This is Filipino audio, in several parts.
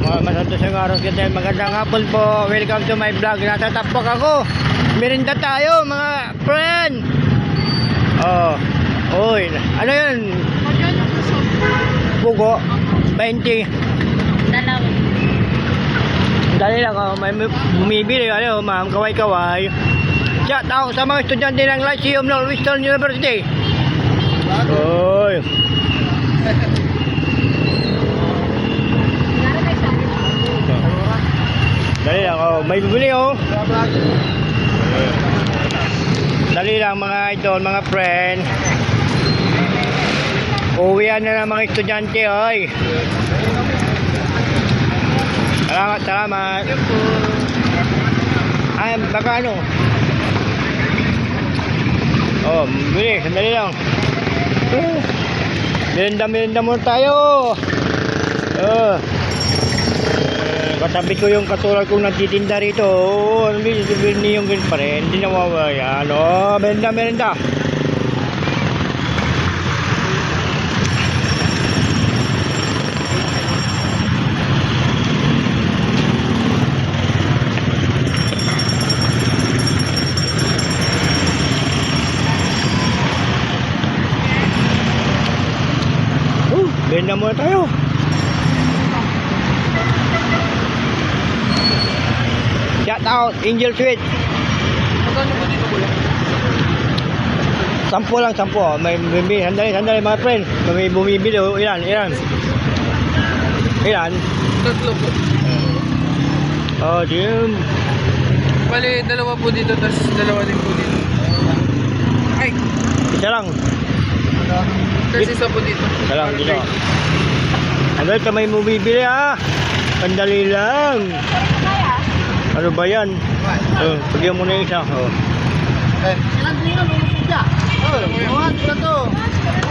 Masantos araw kita. Magandang hapon po. Welcome to my vlog. Nasa Tapak ako. Merinda tayo mga friend. Oh. Uy. Ano yun? Bugo. 20. Dalawa. Dali lang oh. May bumibili. Ano ma'am. Kaway-kaway. Shout out sa mga estudyante ng Lyceum Northwestern University. Uy. Dali lang oh, may bibili oh. Dali lang mga idol, mga friend. Uwian na ng mga estudyante oy. Salamat, salamat. Ay, baka ano? Oh, bili, sandali lang. Merinda muna tayo. Katabi ko yung katulad kong nagtitinda rito. Hindi yung ganun pa rin. Hindi nawawala yan. Merinda. Merinda muna tayo. Shout out, Angel Sweet. Magkano po dito kuya? 10 lang, 10. May bumibili. Sandali mga friend. May bumibili. Ilan? Tatlo po. Oh, dim. Bali, dalawa po dito, tapos dalawa din po dito. Ay! Isa lang. Tapos isa po dito. Isa lang, dito. Ano ito may bumibili ah? Pandali lang. Ano ba yan? Pagyan mo na yung isa. Ilang kilo mo siya? Ito to.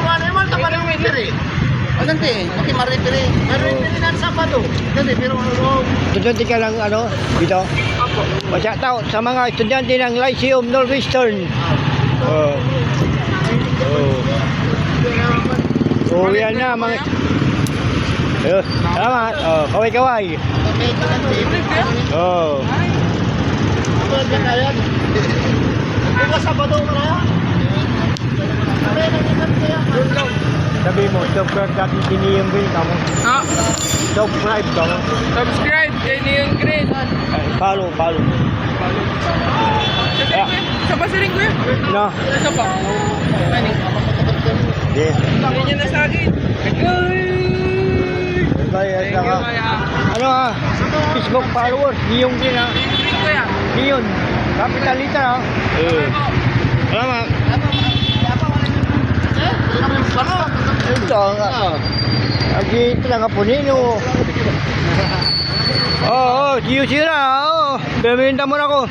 Ano naman ito pa rin may piri? Nanti, okay, maripiri. Maripiri na Sabado. Nanti, pero Estudyante ka lang ano? Dito? Apo. Shout out sa mga estudyante ng Lyceum Northwestern. Yan na mga. Salamat. Kaway-kaway. bukas Sabado mo na. Sabi mo, subscribe dati siniyong green ka mo. Ha? Subscribe ka mo. Subscribe kay Neon Green. Follow. Sa pa siring kuya? No. Isa pa. Yeah. Hindi niya na sa akin. Bayad lang ah. Ano ah? Facebook followers. Niyong green ah. Neon Green kuya. Niyon. Capital letter ah. Salamat. Ito nga. Ito lang nga po nino. Oo, see you na. Bumenta mo na ako.